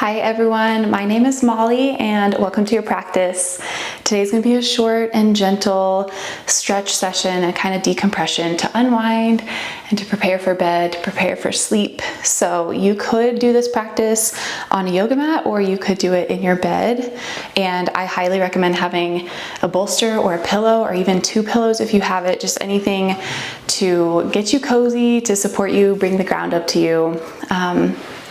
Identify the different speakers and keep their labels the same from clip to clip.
Speaker 1: Hi everyone, my name is Molly and welcome to your practice. Today's going to be a short and gentle stretch session and kind of decompression to unwind and to prepare for bed, to prepare for sleep. So you could do this practice on a yoga mat or you could do it in your bed. And I highly recommend having a bolster or a pillow or even two pillows if you have it, just anything to get you cozy, to support you, bring the ground up to you.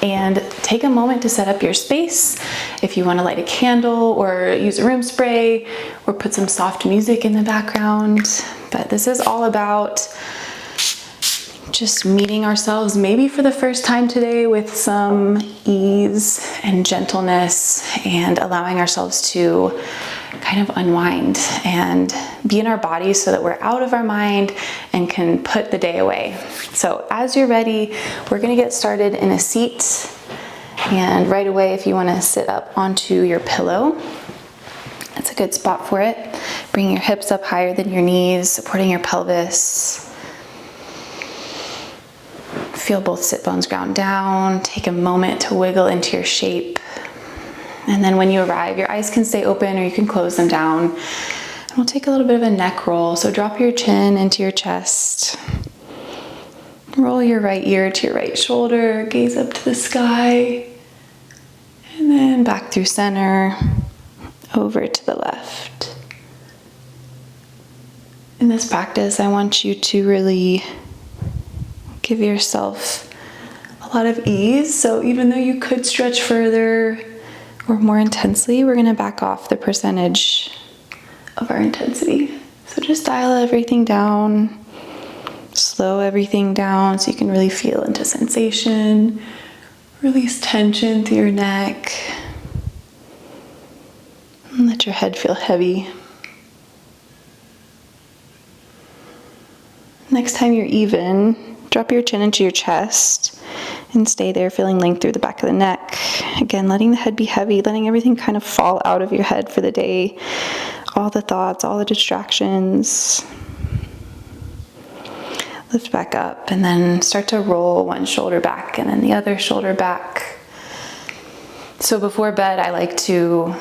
Speaker 1: And take a moment to set up your space. If you want to light a candle or use a room spray or put some soft music in the background. But this is all about just meeting ourselves maybe for the first time today with some ease and gentleness and allowing ourselves to kind of unwind and be in our bodies so that we're out of our mind and can put the day away. So as you're ready, we're going to get started in a seat. And right away, if you want to sit up onto your pillow, that's a good spot for it. Bring your hips up higher than your knees, supporting your pelvis. Feel both sit bones ground down. Take a moment to wiggle into your shape. And then when you arrive, your eyes can stay open or you can close them down. And we'll take a little bit of a neck roll. So drop your chin into your chest. Roll your right ear to your right shoulder. Gaze up to the sky. And then back through center, over to the left. In this practice, I want you to really give yourself a lot of ease. So even though you could stretch further or more intensely, we're going to back off the percentage of our intensity. So just dial everything down, slow everything down so you can really feel into sensation, release tension through your neck, and let your head feel heavy. Next time you're even, drop your chin into your chest and stay there, feeling length through the back of the neck. Again, letting the head be heavy, letting everything kind of fall out of your head for the day. All the thoughts, all the distractions. Lift back up and then start to roll one shoulder back and then the other shoulder back. So before bed, I like to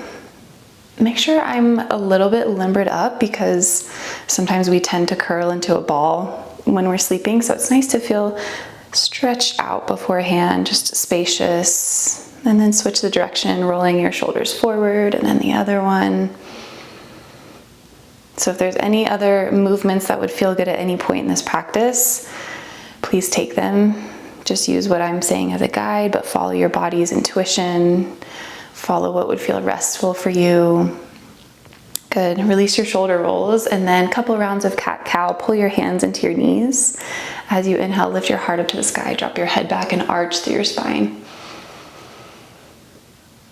Speaker 1: make sure I'm a little bit limbered up because sometimes we tend to curl into a ball when we're sleeping. So it's nice to feel stretched out beforehand, just spacious, and then switch the direction, rolling your shoulders forward and then the other one. So if there's any other movements that would feel good at any point in this practice, please take them. Just use what I'm saying as a guide, but follow your body's intuition. Follow what would feel restful for you. Good. Release your shoulder rolls and then a couple rounds of cat-cow. Pull your hands into your knees. As you inhale, lift your heart up to the sky. Drop your head back and arch through your spine.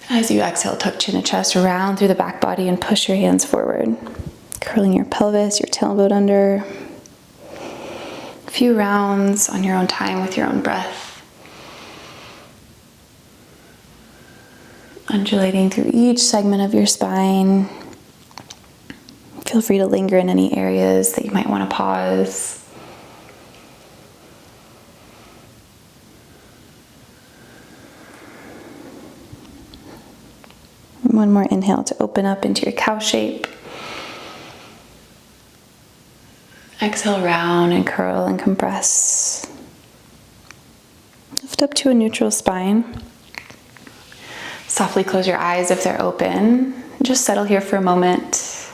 Speaker 1: As you exhale, tuck chin to chest, round through the back body and push your hands forward. Curling your pelvis, your tailbone under. A few rounds on your own time with your own breath. Undulating through each segment of your spine. Feel free to linger in any areas that you might want to pause. One more inhale to open up into your cow shape. Exhale, round and curl and compress. Lift up to a neutral spine. Softly close your eyes if they're open. Just settle here for a moment.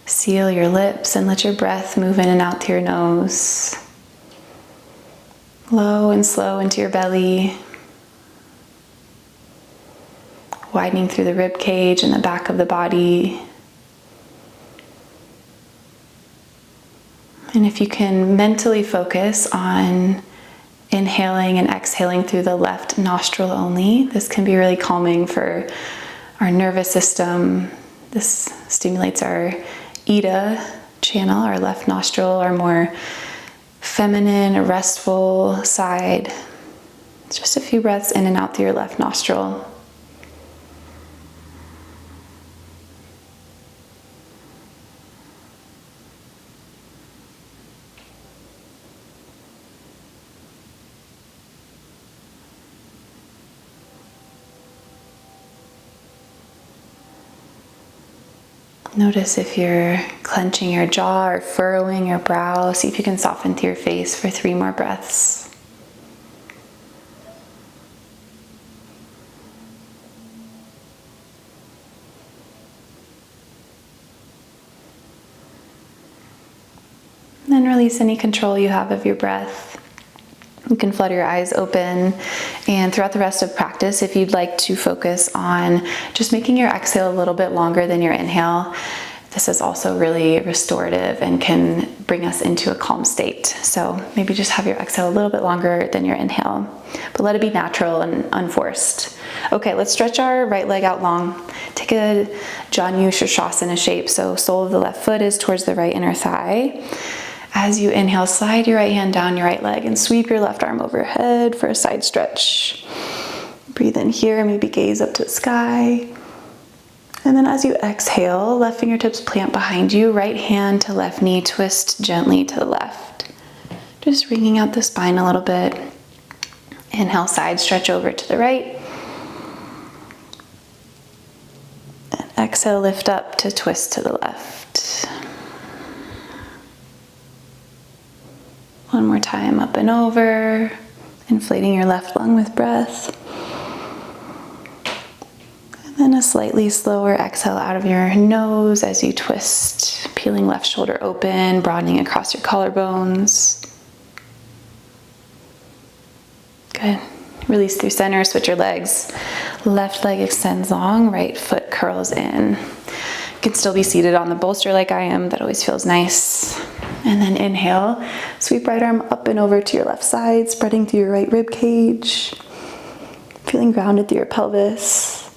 Speaker 1: Seal your lips and let your breath move in and out through your nose. Low and slow into your belly. Widening through the rib cage and the back of the body. And if you can mentally focus on inhaling and exhaling through the left nostril only, this can be really calming for our nervous system. This stimulates our Ida channel, our left nostril, our more feminine, restful side. Just a few breaths in and out through your left nostril. Notice if you're clenching your jaw or furrowing your brow. See if you can soften through your face for 3 more breaths. Then release any control you have of your breath. You can flutter your eyes open, and throughout the rest of practice, if you'd like to focus on just making your exhale a little bit longer than your inhale, this is also really restorative and can bring us into a calm state. So maybe just have your exhale a little bit longer than your inhale, but let it be natural and unforced. Okay, let's stretch our right leg out long. Take a Janu Shirshasana shape, so sole of the left foot is towards the right inner thigh. As you inhale, slide your right hand down your right leg and sweep your left arm overhead for a side stretch. Breathe in here, maybe gaze up to the sky. And then as you exhale, left fingertips plant behind you, right hand to left knee, twist gently to the left. Just wringing out the spine a little bit. Inhale, side stretch over to the right. And exhale, lift up to twist to the left. One more time, up and over, inflating your left lung with breath. And then a slightly slower exhale out of your nose as you twist, peeling left shoulder open, broadening across your collarbones. Good. Release through center, switch your legs. Left leg extends long, right foot curls in. You can still be seated on the bolster like I am, that always feels nice. And then inhale, sweep right arm up and over to your left side, spreading through your right rib cage, feeling grounded through your pelvis.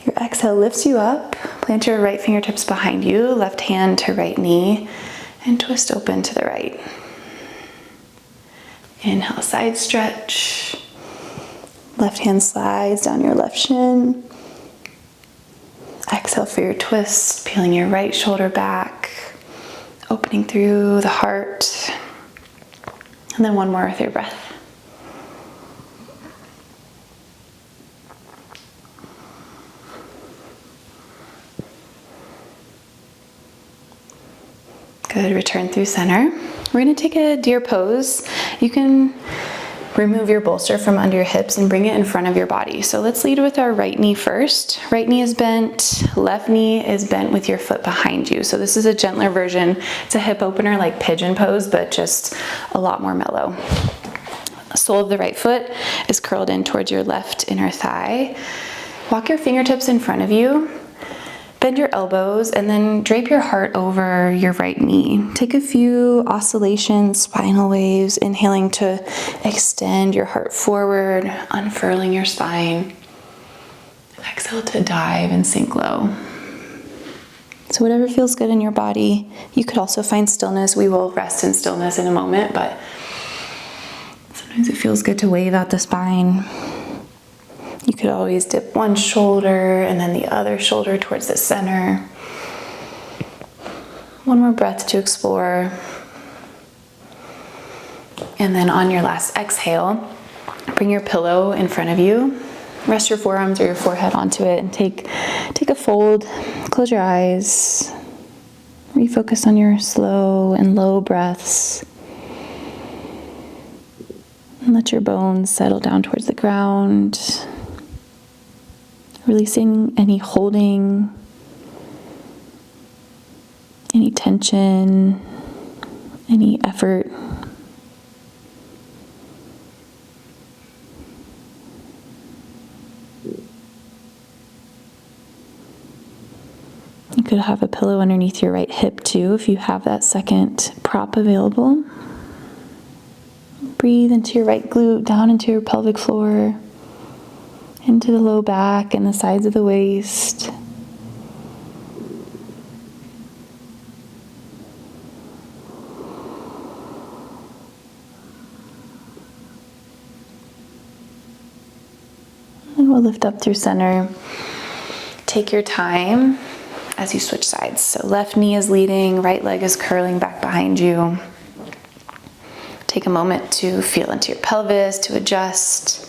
Speaker 1: Your exhale lifts you up, plant your right fingertips behind you, left hand to right knee, and twist open to the right. Inhale, side stretch. Left hand slides down your left shin. Exhale for your twist, peeling your right shoulder back, opening through the heart. And then one more with your breath. Good, return through center. We're gonna take a deer pose. You can remove your bolster from under your hips and bring it in front of your body. So let's lead with our right knee first. Right knee is bent, left knee is bent with your foot behind you. So this is a gentler version. It's a hip opener like pigeon pose, but just a lot more mellow. The sole of the right foot is curled in towards your left inner thigh. Walk your fingertips in front of you. Bend your elbows and then drape your heart over your right knee. Take a few oscillations, spinal waves, inhaling to extend your heart forward, unfurling your spine. Exhale to dive and sink low. So whatever feels good in your body. You could also find stillness. We will rest in stillness in a moment, but sometimes it feels good to wave out the spine. You could always dip one shoulder and then the other shoulder towards the center. One more breath to explore. And then on your last exhale, bring your pillow in front of you. Rest your forearms or your forehead onto it and take a fold. Close your eyes. Refocus on your slow and low breaths. And let your bones settle down towards the ground. Releasing any holding, any tension, any effort. You could have a pillow underneath your right hip too if you have that second prop available. Breathe into your right glute, down into your pelvic floor, into the low back and the sides of the waist. And we'll lift up through center. Take your time as you switch sides. So left knee is leading, right leg is curling back behind you. Take a moment to feel into your pelvis, to adjust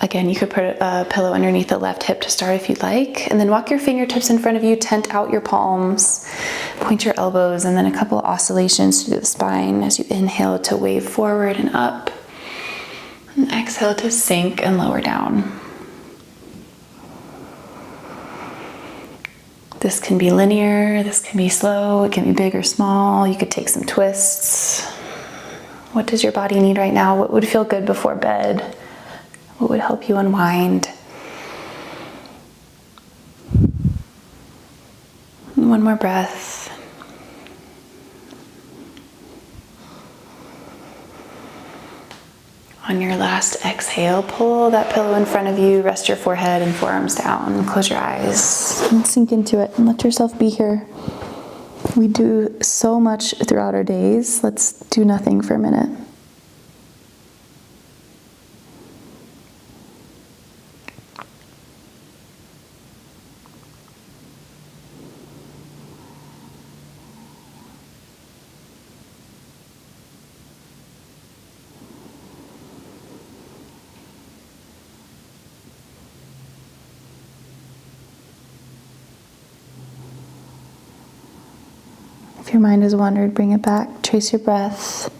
Speaker 1: Again, you could put a pillow underneath the left hip to start if you'd like, and then walk your fingertips in front of you, tent out your palms, point your elbows, and then a couple of oscillations through the spine as you inhale to wave forward and up, and exhale to sink and lower down. This can be linear, this can be slow, it can be big or small, you could take some twists. What does your body need right now? What would feel good before bed? What would help you unwind? And one more breath. On your last exhale, pull that pillow in front of you, rest your forehead and forearms down, close your eyes, and sink into it and let yourself be here. We do so much throughout our days. Let's do nothing for a minute. If your mind has wandered, bring it back. Trace your breath.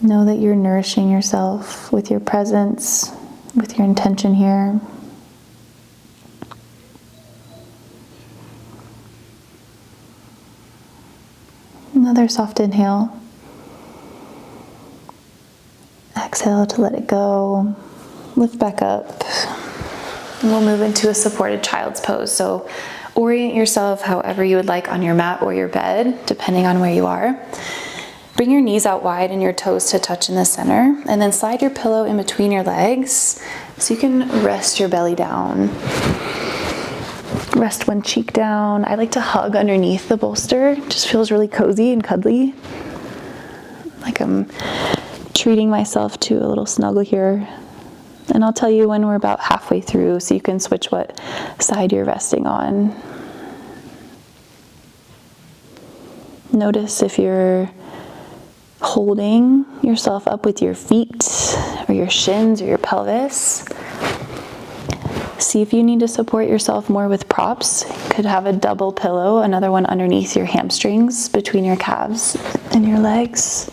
Speaker 1: Know that you're nourishing yourself with your presence, with your intention here. Another soft inhale. Exhale to let it go. Lift back up. And we'll move into a supported child's pose. So orient yourself however you would like on your mat or your bed, depending on where you are. Bring your knees out wide and your toes to touch in the center, and then slide your pillow in between your legs so you can rest your belly down. Rest one cheek down. I like to hug underneath the bolster. It just feels really cozy and cuddly. Like I'm treating myself to a little snuggle here. And I'll tell you when we're about halfway through so you can switch what side you're resting on. Notice if you're holding yourself up with your feet or your shins or your pelvis. See if you need to support yourself more with props. You could have a double pillow, another one underneath your hamstrings, between your calves and your legs.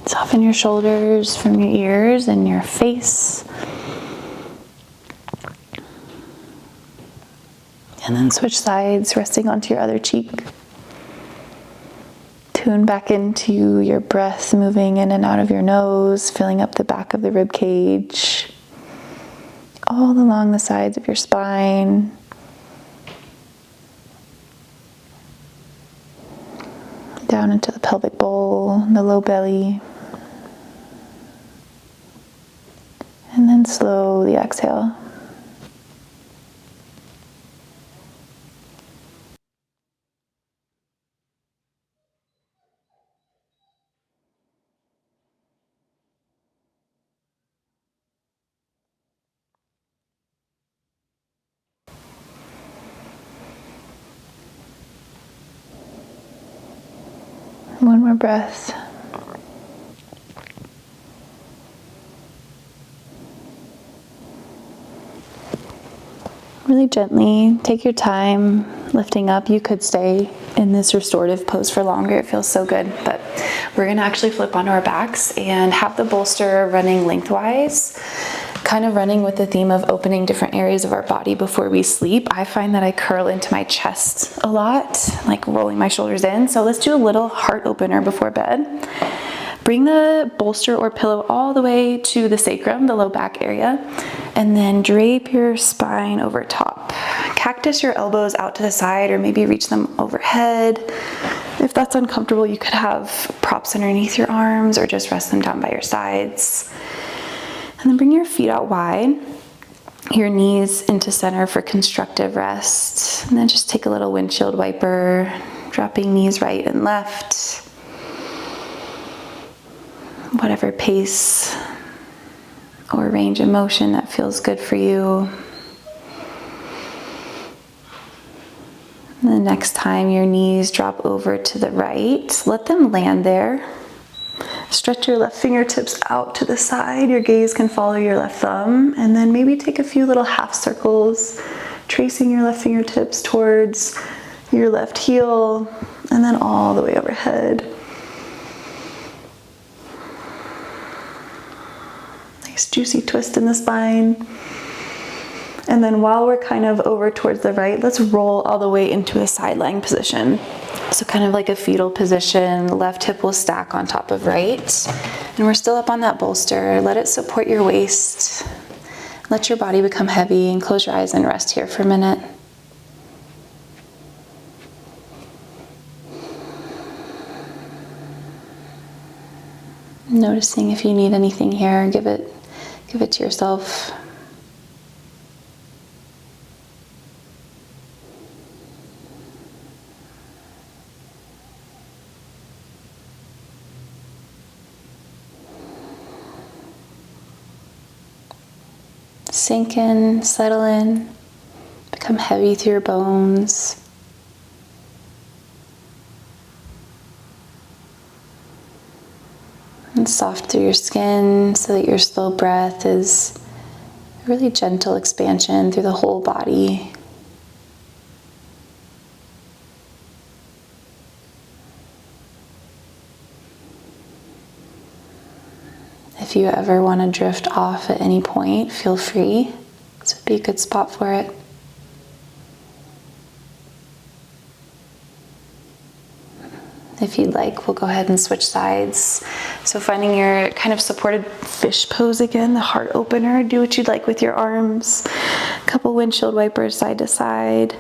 Speaker 1: Soften your shoulders from your ears and your face. And then switch sides, resting onto your other cheek. Tune back into your breath, moving in and out of your nose, filling up the back of the rib cage, all along the sides of your spine. Down into the pelvic bowl, the low belly. And then slowly exhale. One more breath. Really gently take your time lifting up. You could stay in this restorative pose for longer. It feels so good, but we're gonna actually flip onto our backs and have the bolster running lengthwise, kind of running with the theme of opening different areas of our body before we sleep. I find that I curl into my chest a lot, like rolling my shoulders in. So let's do a little heart opener before bed. Bring the bolster or pillow all the way to the sacrum, the low back area, and then drape your spine over top. Cactus your elbows out to the side or maybe reach them overhead. If that's uncomfortable, you could have props underneath your arms or just rest them down by your sides. And then bring your feet out wide, your knees into center for constructive rest. And then just take a little windshield wiper, dropping knees right and left. Whatever pace or range of motion that feels good for you. And the next time your knees drop over to the right, let them land there. Stretch your left fingertips out to the side. Your gaze can follow your left thumb. And then maybe take a few little half circles, tracing your left fingertips towards your left heel, and then all the way overhead. Nice juicy twist in the spine. And then while we're kind of over towards the right, let's roll all the way into a side lying position. So kind of like a fetal position, left hip will stack on top of right. And we're still up on that bolster. Let it support your waist. Let your body become heavy and close your eyes and rest here for a minute. Noticing if you need anything here, give it to yourself. Sink in, settle in, become heavy through your bones. And soft through your skin so that your slow breath is a really gentle expansion through the whole body. If you ever want to drift off at any point, feel free. This would be a good spot for it. If you'd like, we'll go ahead and switch sides. So finding your kind of supported fish pose again, the heart opener. Do what you'd like with your arms. A couple windshield wipers side to side.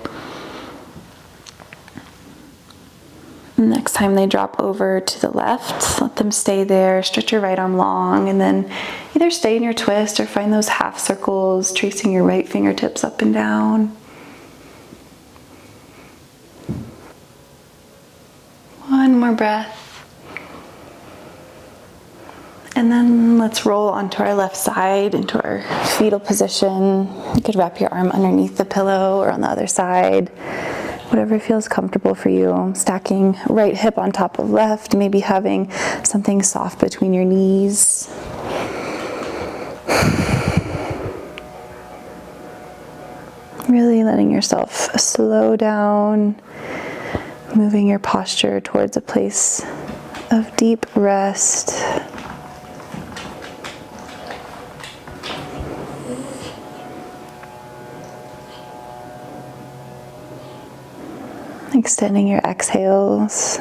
Speaker 1: Next time they drop over to the left, let them stay there. Stretch your right arm long and then either stay in your twist or find those half circles, tracing your right fingertips up and down. One more breath. And then let's roll onto our left side into our fetal position. You could wrap your arm underneath the pillow or on the other side. Whatever feels comfortable for you. Stacking right hip on top of left, maybe having something soft between your knees. Really letting yourself slow down, moving your posture towards a place of deep rest. Extending your exhales.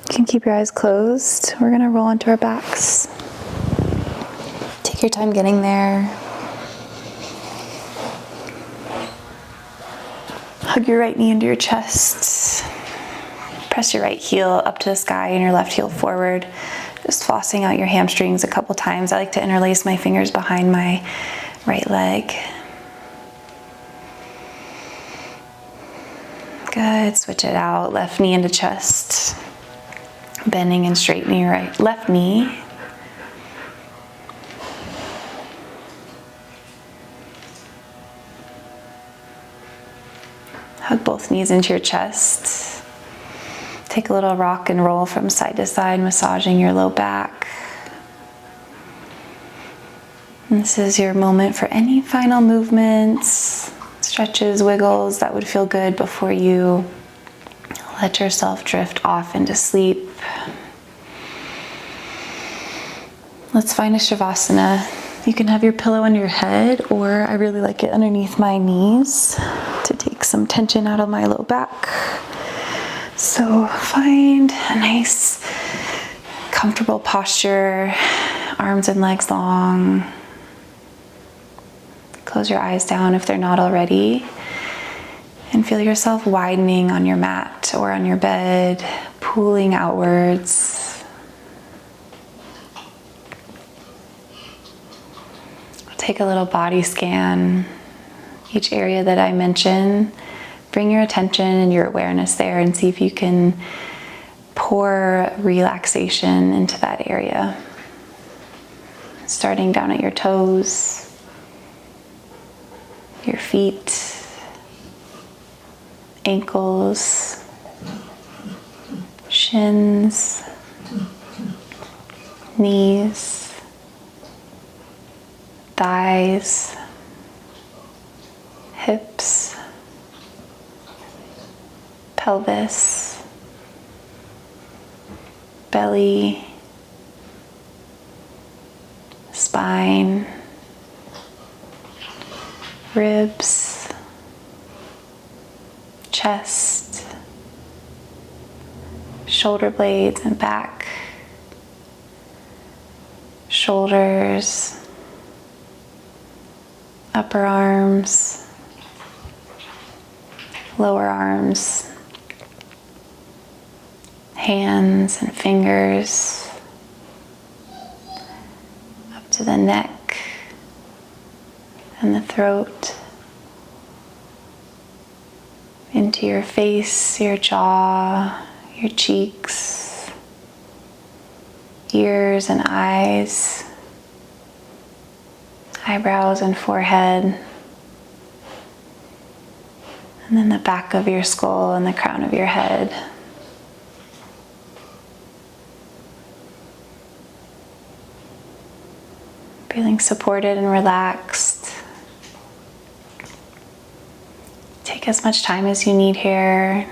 Speaker 1: You can keep your eyes closed. We're going to roll onto our backs. Take your time getting there. Hug your right knee into your chest. Press your right heel up to the sky and your left heel forward. Just flossing out your hamstrings a couple times. I like to interlace my fingers behind my right leg. Good. Switch it out. Left knee into chest. Bending and straightening your left knee. Hug both knees into your chest. Take a little rock and roll from side to side, massaging your low back. And this is your moment for any final movements, stretches, wiggles that would feel good before you let yourself drift off into sleep. Let's find a Shavasana. You can have your pillow under your head, or I really like it underneath my knees to take some tension out of my low back. So find a nice, comfortable posture, arms and legs long. Close your eyes down if they're not already. And feel yourself widening on your mat or on your bed, pooling outwards. Take a little body scan. Each area that I mention, bring your attention and your awareness there and see if you can pour relaxation into that area. Starting down at your toes, your feet, ankles, shins, knees, thighs, hips, pelvis, belly, spine, ribs, chest, shoulder blades and back, shoulders, upper arms, lower arms, hands and fingers, up to the neck and the throat, into your face, your jaw, your cheeks, ears and eyes, eyebrows and forehead, and then the back of your skull and the crown of your head. Feeling supported and relaxed. Take as much time as you need here.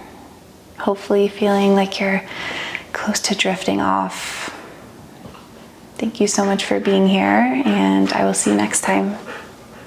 Speaker 1: Hopefully feeling like you're close to drifting off. Thank you so much for being here, and I will see you next time.